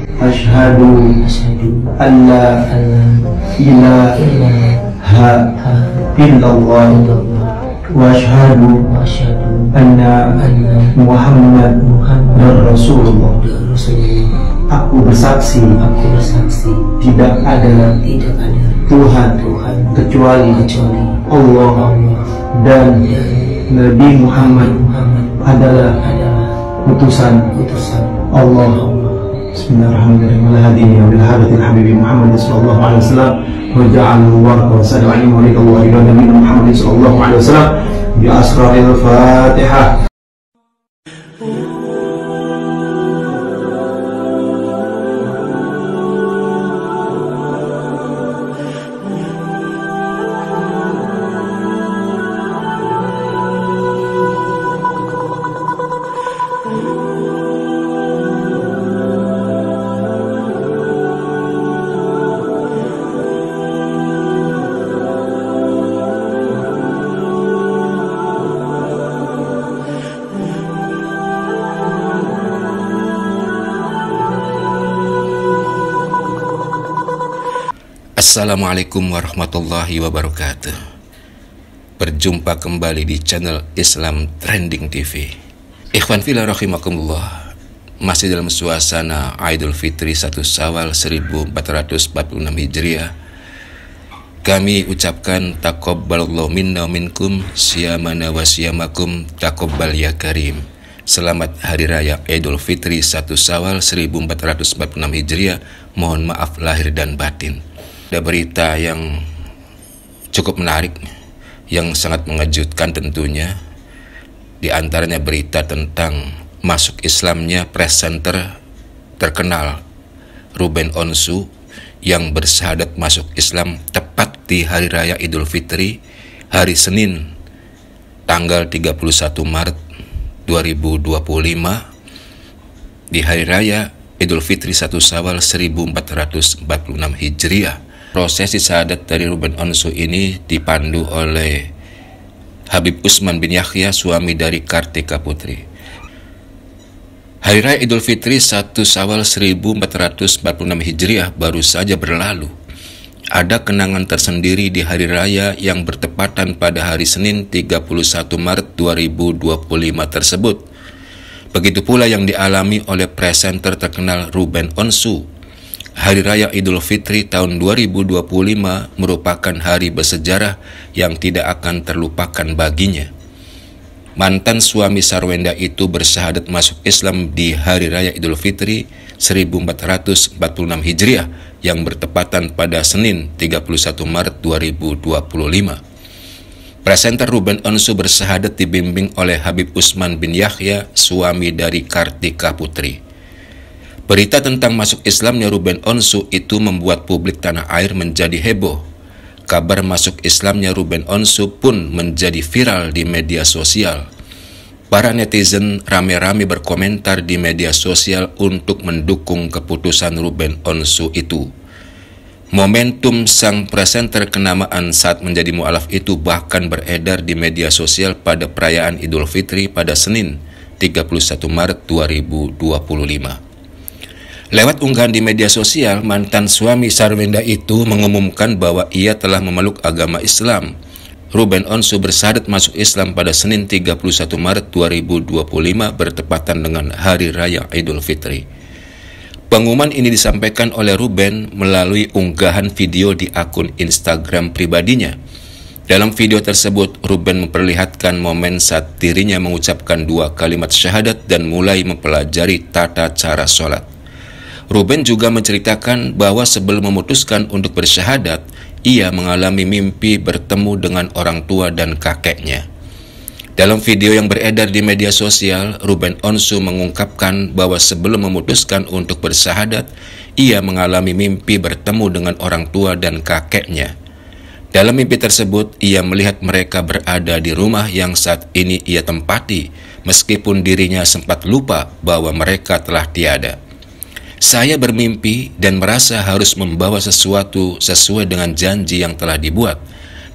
Asyhadu an la ilaha illallah wa asyhadu anna Muhammadar Rasulullah. Aku bersaksi tidak ada Tuhan kecuali Allah dan Nabi Muhammad adalah utusan Allah. Bismillahirrahmanirrahim. Al-hadini wa bil habibi Muhammad sallallahu alaihi wasallam wa ja'alna mubaraka wa sallallahu alaihi wa ila nabi Muhammad sallallahu alaihi wasallam bi asraril Fatihah. Assalamualaikum warahmatullahi wabarakatuh. Berjumpa kembali di channel Islam Trending TV. Ikhwan fillah rahimakumullah, masih dalam suasana Idul Fitri 1 Syawal 1446 Hijriah. Kami ucapkan taqabbalallahu minna wa minkum siyamana wa siyamakum taqabbal ya karim. Selamat Hari Raya Idul Fitri 1 Syawal 1446 Hijriah. Mohon maaf lahir dan batin. Ada berita yang cukup menarik, yang sangat mengejutkan tentunya. Di antaranya berita tentang masuk Islamnya presenter terkenal Ruben Onsu yang bersyahadat masuk Islam tepat di Hari Raya Idul Fitri, hari Senin, tanggal 31 Maret 2025, di Hari Raya Idul Fitri 1 Syawal 1446 Hijriah. Prosesi syahadat dari Ruben Onsu ini dipandu oleh Habib Usman bin Yahya, suami dari Kartika Putri. Hari Raya Idul Fitri 1 Syawal 1446 Hijriah baru saja berlalu. Ada kenangan tersendiri di Hari Raya yang bertepatan pada hari Senin 31 Maret 2025 tersebut. Begitu pula yang dialami oleh presenter terkenal Ruben Onsu. Hari Raya Idul Fitri tahun 2025 merupakan hari bersejarah yang tidak akan terlupakan baginya. Mantan suami Sarwenda itu bersyahadat masuk Islam di Hari Raya Idul Fitri 1446 Hijriah yang bertepatan pada Senin 31 Maret 2025. Presenter Ruben Onsu bersyahadat dibimbing oleh Habib Usman bin Yahya, suami dari Kartika Putri. Berita tentang masuk Islamnya Ruben Onsu itu membuat publik tanah air menjadi heboh. Kabar masuk Islamnya Ruben Onsu pun menjadi viral di media sosial. Para netizen rame-rame berkomentar di media sosial untuk mendukung keputusan Ruben Onsu itu. Momentum sang presenter kenamaan saat menjadi mu'alaf itu bahkan beredar di media sosial pada perayaan Idul Fitri pada Senin 31 Maret 2025. Lewat unggahan di media sosial, mantan suami Sarwenda itu mengumumkan bahwa ia telah memeluk agama Islam. Ruben Onsu bersyahadat masuk Islam pada Senin 31 Maret 2025 bertepatan dengan Hari Raya Idul Fitri. Pengumuman ini disampaikan oleh Ruben melalui unggahan video di akun Instagram pribadinya. Dalam video tersebut, Ruben memperlihatkan momen saat dirinya mengucapkan 2 kalimat syahadat dan mulai mempelajari tata cara sholat. Ruben juga menceritakan bahwa sebelum memutuskan untuk bersyahadat, ia mengalami mimpi bertemu dengan orang tua dan kakeknya. Dalam video yang beredar di media sosial, Ruben Onsu mengungkapkan bahwa sebelum memutuskan untuk bersyahadat, ia mengalami mimpi bertemu dengan orang tua dan kakeknya. Dalam mimpi tersebut, ia melihat mereka berada di rumah yang saat ini ia tempati, meskipun dirinya sempat lupa bahwa mereka telah tiada. Saya bermimpi dan merasa harus membawa sesuatu sesuai dengan janji yang telah dibuat.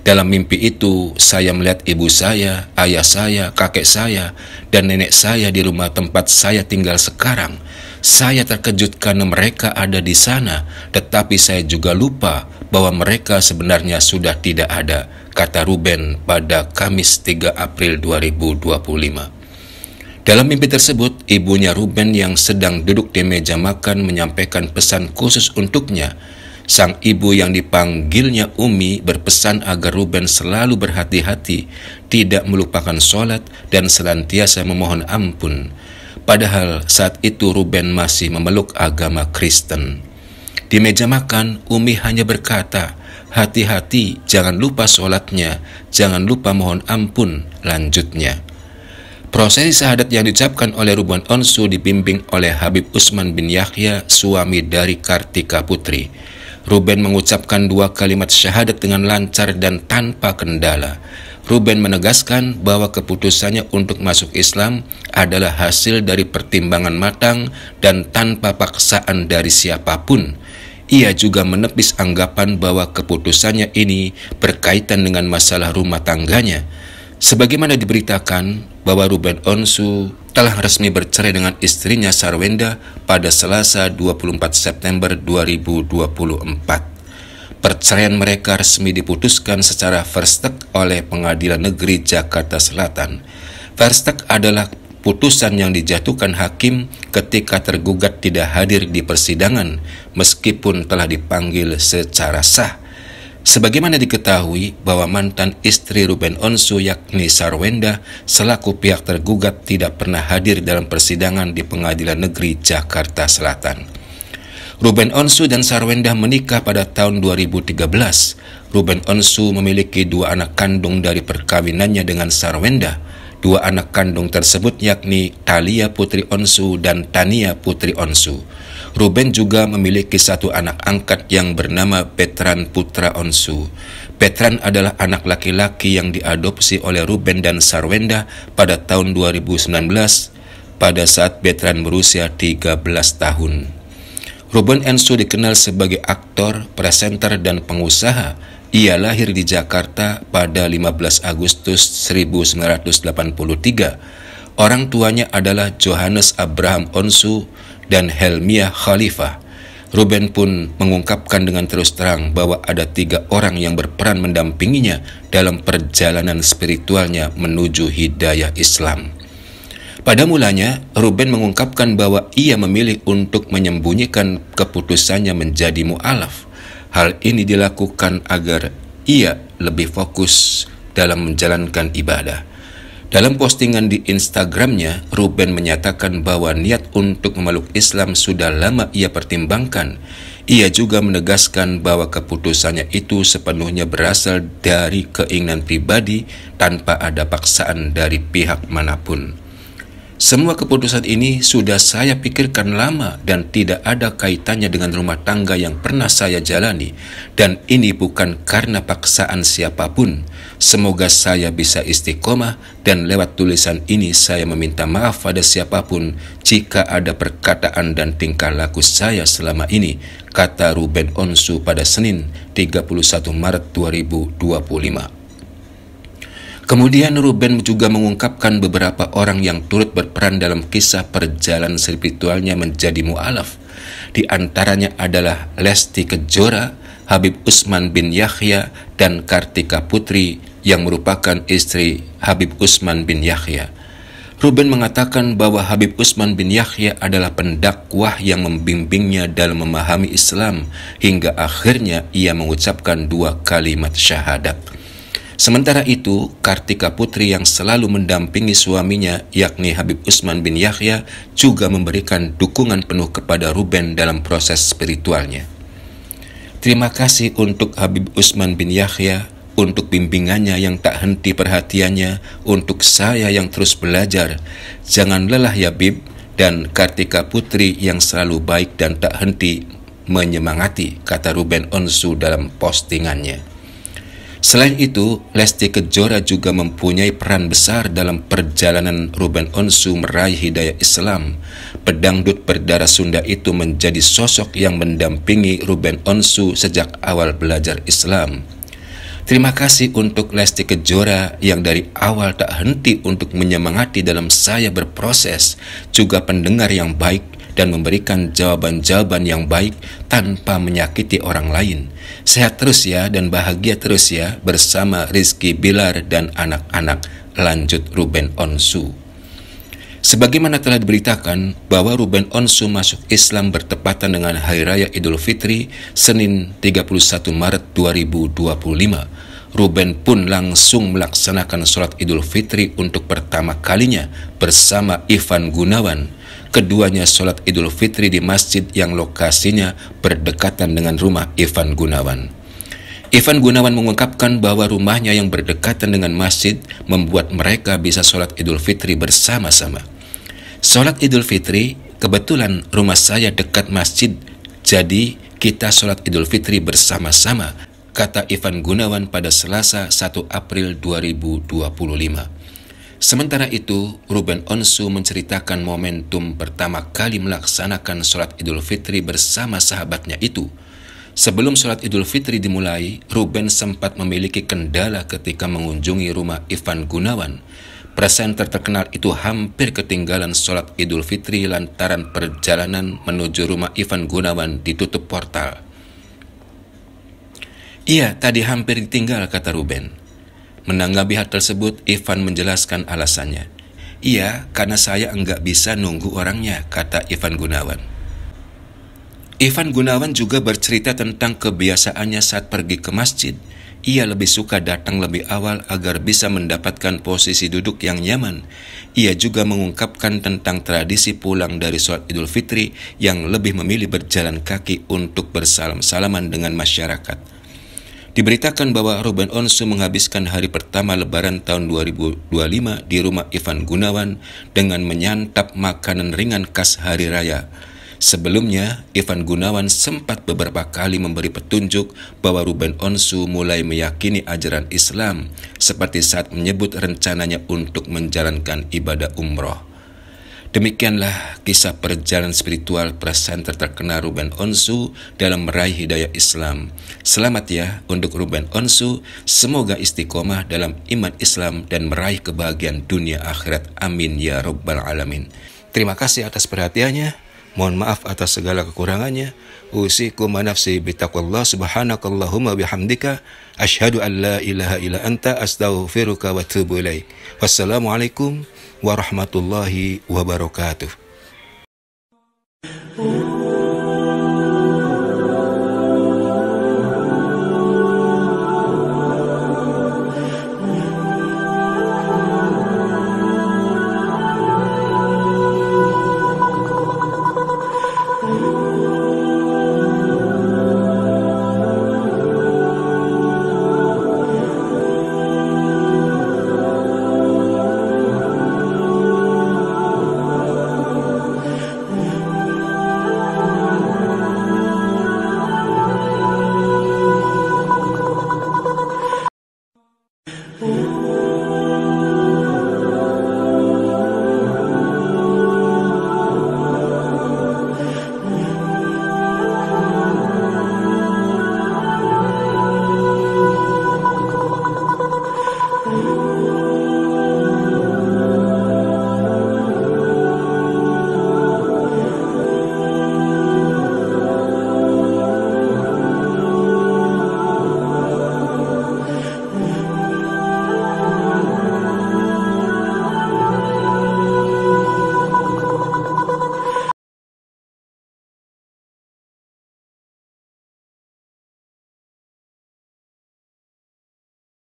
Dalam mimpi itu, saya melihat ibu saya, ayah saya, kakek saya, dan nenek saya di rumah tempat saya tinggal sekarang. Saya terkejut karena mereka ada di sana, tetapi saya juga lupa bahwa mereka sebenarnya sudah tidak ada, kata Ruben pada Kamis 3 April 2025. Dalam mimpi tersebut, ibunya Ruben yang sedang duduk di meja makan menyampaikan pesan khusus untuknya. Sang ibu yang dipanggilnya Umi berpesan agar Ruben selalu berhati-hati, tidak melupakan sholat, dan senantiasa memohon ampun. Padahal saat itu Ruben masih memeluk agama Kristen. Di meja makan, Umi hanya berkata, "Hati-hati, jangan lupa sholatnya, jangan lupa mohon ampun," lanjutnya. Prosesi syahadat yang diucapkan oleh Ruben Onsu dibimbing oleh Habib Usman bin Yahya, suami dari Kartika Putri. Ruben mengucapkan 2 kalimat syahadat dengan lancar dan tanpa kendala. Ruben menegaskan bahwa keputusannya untuk masuk Islam adalah hasil dari pertimbangan matang dan tanpa paksaan dari siapapun. Ia juga menepis anggapan bahwa keputusannya ini berkaitan dengan masalah rumah tangganya. Sebagaimana diberitakan bahwa Ruben Onsu telah resmi bercerai dengan istrinya Sarwenda pada Selasa 24 September 2024. Perceraian mereka resmi diputuskan secara verstek oleh Pengadilan Negeri Jakarta Selatan. Verstek adalah putusan yang dijatuhkan hakim ketika tergugat tidak hadir di persidangan meskipun telah dipanggil secara sah. Sebagaimana diketahui bahwa mantan istri Ruben Onsu yakni Sarwenda selaku pihak tergugat tidak pernah hadir dalam persidangan di Pengadilan Negeri Jakarta Selatan. Ruben Onsu dan Sarwenda menikah pada tahun 2013. Ruben Onsu memiliki 2 anak kandung dari perkawinannya dengan Sarwenda. 2 anak kandung tersebut yakni Thalia Putri Onsu dan Tania Putri Onsu. Ruben juga memiliki 1 anak angkat yang bernama Betran Putra Onsu. Betran adalah anak laki-laki yang diadopsi oleh Ruben dan Sarwenda pada tahun 2019 pada saat Betran berusia 13 tahun. Ruben Onsu dikenal sebagai aktor, presenter, dan pengusaha. Ia lahir di Jakarta pada 15 Agustus 1983. Orang tuanya adalah Johannes Abraham Onsu dan Helmiah Khalifah. Ruben pun mengungkapkan dengan terus terang bahwa ada 3 orang yang berperan mendampinginya dalam perjalanan spiritualnya menuju hidayah Islam. Pada mulanya, Ruben mengungkapkan bahwa ia memilih untuk menyembunyikan keputusannya menjadi mu'alaf. Hal ini dilakukan agar ia lebih fokus dalam menjalankan ibadah. Dalam postingan di Instagramnya, Ruben menyatakan bahwa niat untuk memeluk Islam sudah lama ia pertimbangkan. Ia juga menegaskan bahwa keputusannya itu sepenuhnya berasal dari keinginan pribadi tanpa ada paksaan dari pihak manapun. Semua keputusan ini sudah saya pikirkan lama dan tidak ada kaitannya dengan rumah tangga yang pernah saya jalani, dan ini bukan karena paksaan siapapun. Semoga saya bisa istiqomah, dan lewat tulisan ini saya meminta maaf pada siapapun jika ada perkataan dan tingkah laku saya selama ini, kata Ruben Onsu pada Senin 31 Maret 2025. Kemudian Ruben juga mengungkapkan beberapa orang yang turut berperan dalam kisah perjalanan spiritualnya menjadi mu'alaf. Di antaranya adalah Lesti Kejora, Habib Usman bin Yahya, dan Kartika Putri yang merupakan istri Habib Usman bin Yahya. Ruben mengatakan bahwa Habib Usman bin Yahya adalah pendakwah yang membimbingnya dalam memahami Islam hingga akhirnya ia mengucapkan 2 kalimat syahadat. Sementara itu, Kartika Putri yang selalu mendampingi suaminya yakni Habib Usman bin Yahya juga memberikan dukungan penuh kepada Ruben dalam proses spiritualnya. Terima kasih untuk Habib Usman bin Yahya, untuk bimbingannya yang tak henti perhatiannya, untuk saya yang terus belajar. Jangan lelah ya Bib, dan Kartika Putri yang selalu baik dan tak henti menyemangati, kata Ruben Onsu dalam postingannya. Selain itu, Lesti Kejora juga mempunyai peran besar dalam perjalanan Ruben Onsu meraih hidayah Islam. Pedangdut berdarah Sunda itu menjadi sosok yang mendampingi Ruben Onsu sejak awal belajar Islam. Terima kasih untuk Lesti Kejora yang dari awal tak henti untuk menyemangati dalam saya berproses, juga pendengar yang baik dan memberikan jawaban-jawaban yang baik tanpa menyakiti orang lain. Sehat terus ya dan bahagia terus ya bersama Rizky Bilar dan anak-anak, lanjut Ruben Onsu. Sebagaimana telah diberitakan bahwa Ruben Onsu masuk Islam bertepatan dengan Hari Raya Idul Fitri Senin 31 Maret 2025. Ruben pun langsung melaksanakan sholat Idul Fitri untuk pertama kalinya bersama Ivan Gunawan. Keduanya sholat Idul Fitri di masjid yang lokasinya berdekatan dengan rumah Ivan Gunawan. Ivan Gunawan mengungkapkan bahwa rumahnya yang berdekatan dengan masjid membuat mereka bisa sholat Idul Fitri bersama-sama. Sholat Idul Fitri, kebetulan rumah saya dekat masjid, jadi kita sholat Idul Fitri bersama-sama, kata Ivan Gunawan pada Selasa 1 April 2025. Sementara itu, Ruben Onsu menceritakan momentum pertama kali melaksanakan sholat Idul Fitri bersama sahabatnya itu. Sebelum sholat Idul Fitri dimulai, Ruben sempat memiliki kendala ketika mengunjungi rumah Ivan Gunawan. Presenter terkenal itu hampir ketinggalan sholat Idul Fitri lantaran perjalanan menuju rumah Ivan Gunawan ditutup portal. Iya, tadi hampir ditinggal, kata Ruben. Menanggapi hal tersebut, Ivan menjelaskan alasannya. Iya, karena saya enggak bisa nunggu orangnya, kata Ivan Gunawan. Ivan Gunawan juga bercerita tentang kebiasaannya saat pergi ke masjid. Ia lebih suka datang lebih awal agar bisa mendapatkan posisi duduk yang nyaman. Ia juga mengungkapkan tentang tradisi pulang dari sholat Idul Fitri yang lebih memilih berjalan kaki untuk bersalam-salaman dengan masyarakat. Diberitakan bahwa Ruben Onsu menghabiskan hari pertama Lebaran tahun 2025 di rumah Ivan Gunawan dengan menyantap makanan ringan khas hari raya. Sebelumnya, Ivan Gunawan sempat beberapa kali memberi petunjuk bahwa Ruben Onsu mulai meyakini ajaran Islam, seperti saat menyebut rencananya untuk menjalankan ibadah umroh. Demikianlah kisah perjalanan spiritual presenter terkenal Ruben Onsu dalam meraih hidayah Islam. Selamat ya untuk Ruben Onsu, semoga istiqomah dalam iman Islam dan meraih kebahagiaan dunia akhirat. Amin ya Rabbal Alamin. Terima kasih atas perhatiannya. Mohon maaf atas segala kekurangannya. Usikum wa nafsi bitaqwallah subhanakallahumma bihamdika asyhadu an la ilaha illa anta astaghfiruka wa atubu ilaik. Wassalamualaikum warahmatullahi wabarakatuh.